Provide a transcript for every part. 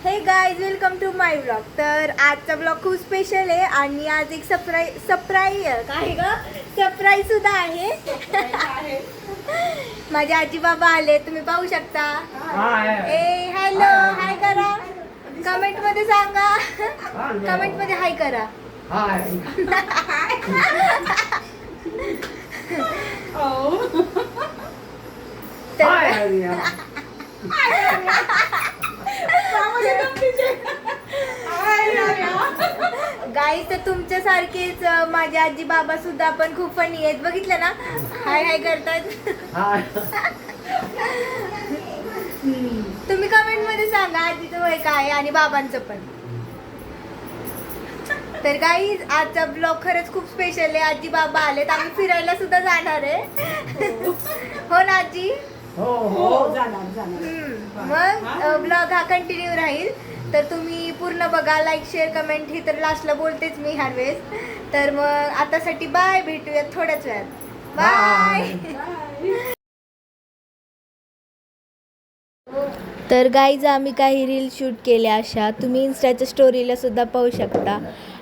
हे guys welcome to my blog. तर आजचा ब्लॉग खूप स्पेशल आहे आणि आज एक सरप्राईज सुद्धा आहे. माझे आजी बाबा आले, तुम्ही पाहू शकता. ए हॅलो, हाय करा. कमेंट मध्ये सांगा, कमेंट मध्ये हाय करा. गाईज तर तुमच्यासारखेच माझे आजी बाबा सुद्धा पण खूप फनी आहेत, बघितलं ना. हाय हाय करतात. तुम्ही कमेंट मध्ये सांगा आजीचं वय काय आणि बाबांचं पण. तर गाईज आजचा ब्लॉग खरंच खूप स्पेशल आहे. आजी बाबा आलेत, आम्ही फिरायला सुद्धा जाणार आहे. हो ना आजी? हो जाणार. मग ब्लॉग हा कंटिन्यू राहील, तर तुम्ही पूर्ण बघा. लाईक शेअर कमेंट हे तर लास्टला बोलतेच मी हर वेळेस. तर मग आतासाठी बाय, भेटूयात थोड्याच वेळात. बाय. तर गाईज आम्ही काही रील शूट केल्या अशा, तुम्ही इन्स्टाच्या स्टोरीला सुद्धा पाहू शकता.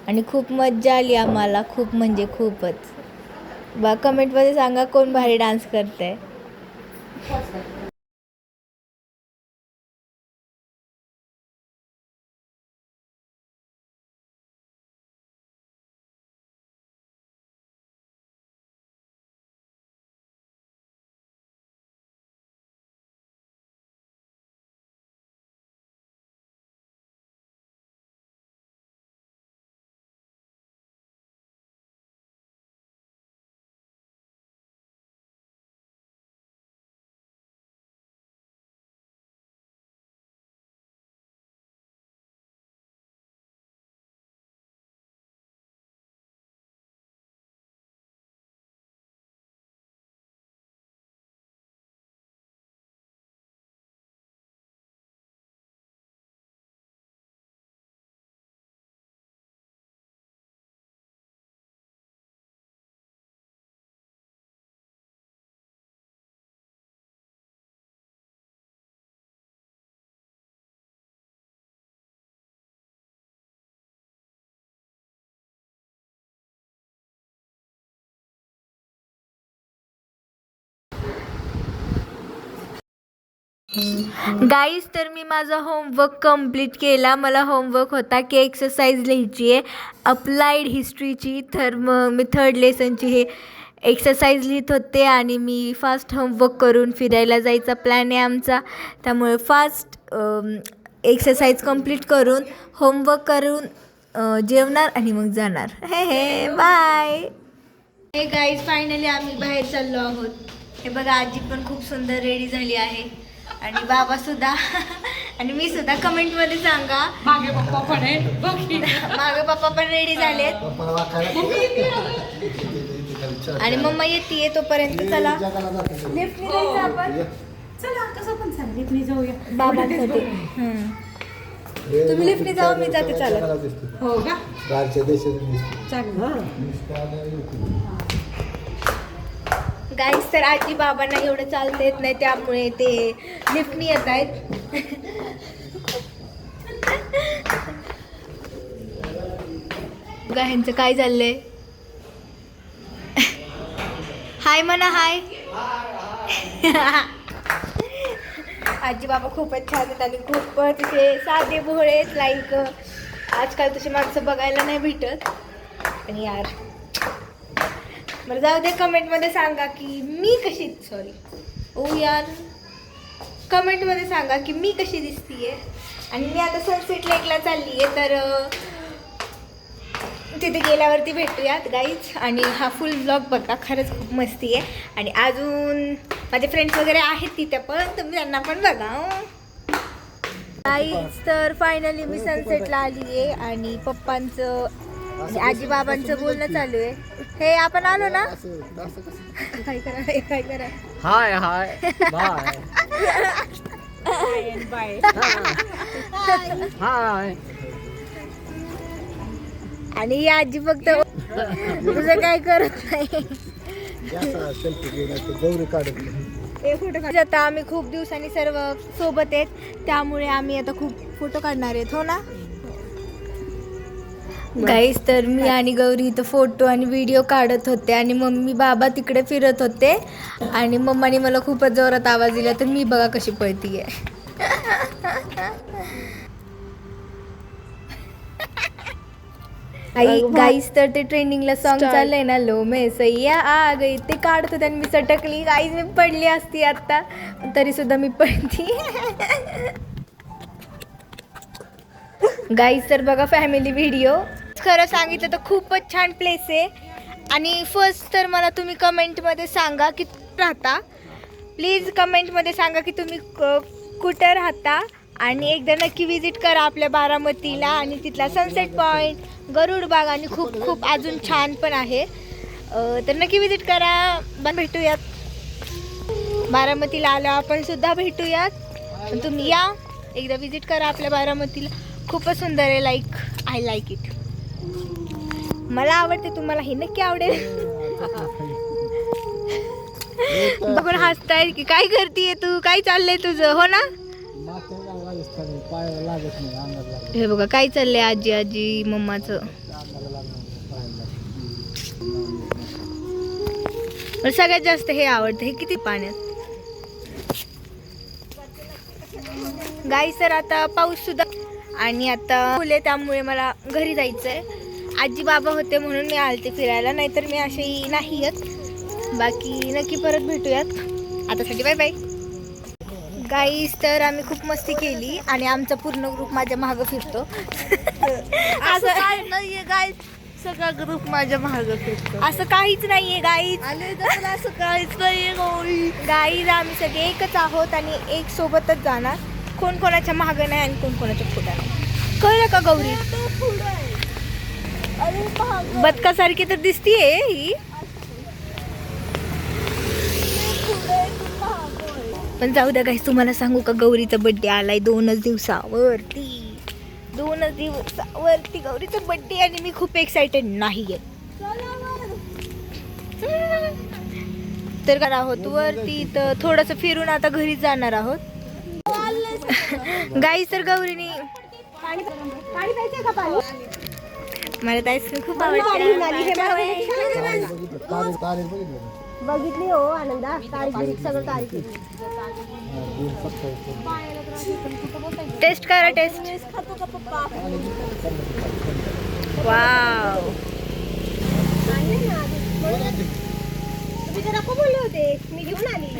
आणि खूप मज्जा आली आम्हाला, खूप म्हणजे खूपच. बा कमेंटमध्ये सांगा कोण भारी डान्स करतंय. गाईज तर मी माझा होमवर्क कंप्लीट केला. मला होमवर्क होता की एक्सरसाइज लिहायची आहे अप्लाइड हिस्ट्रीची. तर मग मी 3rd लेसनची हे एक्सरसाइज लिहित होते आणि मी फास्ट होमवर्क करून फिरायला जायचा प्लॅन आहे आमचा. त्यामुळे फास्ट एक्सरसाइज कंप्लीट करून होमवर्क करून जेवणार आणि मग जाणार. हे बाय. हे गाईज फायनली आम्ही बाहेर चाललो आहोत. हे बघा आजी पण खूप सुंदर रेडी झाली आहे आणि बाबा सुद्धा आणि मी सुद्धा. कमेंट मध्ये सांगा. मागे पप्पा पण आहे. मागे पप्पा पण रेडी झालेत आणि मम्मा येते तोपर्यंत. चला लिफ्टने जायचं आपण. चला कसं पण चालेल, लिफ्टने जाऊया बाबांसाठी. तुम्ही लिफ्टने जाऊ, मी जाते. चला. हो का? गाईज तर आजी बाबांना एवढं चालता येत नाही, त्यामुळे ते लिफ्टने येत आहेत. बघा ह्यांचं काय चाललंय. हाय म्हणा, हाय. आजी बाबा खूपच छान आहेत आणि खूपच तिथे साधे भोळे आहेत. लाईक आजकाल तशी माणसं बघायला नाही भेटत. आणि यार बरं जाऊ दे. कमेंटमध्ये सांगा की मी कशी, यार कमेंटमध्ये सांगा की मी कशी दिसतीये. आणि मी आता सनसेट लेकला चालली आहे, तर तिथे गेल्यावरती भेटूयात गाईज. आणि हा फुल ब्लॉग बघा, खरंच खूप मस्ती आहे. आणि अजून माझे फ्रेंड्स वगैरे आहेत तिथे पण, तुम्ही त्यांना पण बघा गाईज. तर फायनली मी सनसेटला आली आहे आणि पप्पांचं आजी बाबांचं बोलणं चालू आहे. हे आपण आलो ना. काय करा हाय हाय बाय बाय. हाय. आणि ही आजी फक्त तुझं काय करत नाही. आता आम्ही खूप दिवसांनी सर्व सोबत आहेत, त्यामुळे आम्ही आता खूप फोटो काढणार आहेत हो ना गाईस. तर मी आणि गौरी इथं फोटो आणि व्हिडिओ काढत होते आणि मम्मी बाबा तिकडे फिरत होते आणि मम्माने मला खूपच जोरात आवाज दिला तर मी बघा कशी पळतीये. गाईस तर ते ट्रेंडिंगला सॉन्ग चाललंय ना लो मे सैया आ गई ते काढत होते आणि मी सटकली. गाईस मी पडली असती आता तरी सुद्धा मी पडती. गाईस तर बघा फॅमिली व्हिडिओ. खरं सांगितलं तर खूपच छान प्लेस आहे आणि फर्स्ट तर मला तुम्ही कमेंटमध्ये सांगा की राहता. प्लीज कमेंटमध्ये सांगा की तुम्ही कुठं राहता आणि एकदा नक्की विजिट करा आपल्या बारामतीला आणि तिथला सनसेट पॉईंट, गरुड बाग आणि खूप खूप अजून छान पण आहे. तर नक्की विजिट करा. भेटूयात बारामतीला आलो आपण सुद्धा भेटूयात. तुम्ही या एकदा विजिट करा आपल्या बारामतीला. खूपच सुंदर आहे. I like it. मला आवडते. तुम्हाला हे नक्की आवडेल. बघून हसताय की काय करतीये तू, काय चाललंय तुझं हो ना. हे बघा काय चाललंय आजी मम्माचं. सगळ्यात जास्त हे आवडतं. हे किती पाण्यात गाईस. तर आता पाऊस सुद्धा आणि आता फुले त्यामुळे मला घरी जायचंय. आजी बाबा होते म्हणून मी आलते फिरायला, नाहीतर मी अशी नाही येत. बाकी नक्की परत भेटूयात. आतासाठी बाय बाय गाईस. तर आम्ही खूप मस्ती केली आणि आमचा पूर्ण ग्रुप माझ्या मागं फिरतो. असं काय नाहीये गाईस. सगळा ग्रुप माझ्या मागं फिरतो. असं काहीच नाहीये गाईस. असं काहीच नाहीये गाईस. आम्ही सगळे एकच आहोत आणि एक सोबतच जाणार. कोण कोणाच्या मागं नाही आणि कोण कोणाच्या पुढं नाही. कळलं का गौरी. बदकासारखी तर दिसतीये ही. पण जाऊ द्या गाईस. तुम्हाला सांगू का गौरीचा बर्थडे आलाय 2 दिवसावरती. 2 दिवसावरती गौरीचा बर्थडे आणि मी खूप एक्साइटेड नाहीये. तर करा आहोत वरती तर थोडंसं फिरून आता घरी जाणार आहोत. गाईस तर गौरीनी मला तर आईस्क्रीम खूप आवडते. बघितली हो आनंदा. तारीख सगळं तारीख. टेस्ट करा. टेस्ट. वाव. तुम्ही जरा नको बोलले होते. मी घेऊन आली.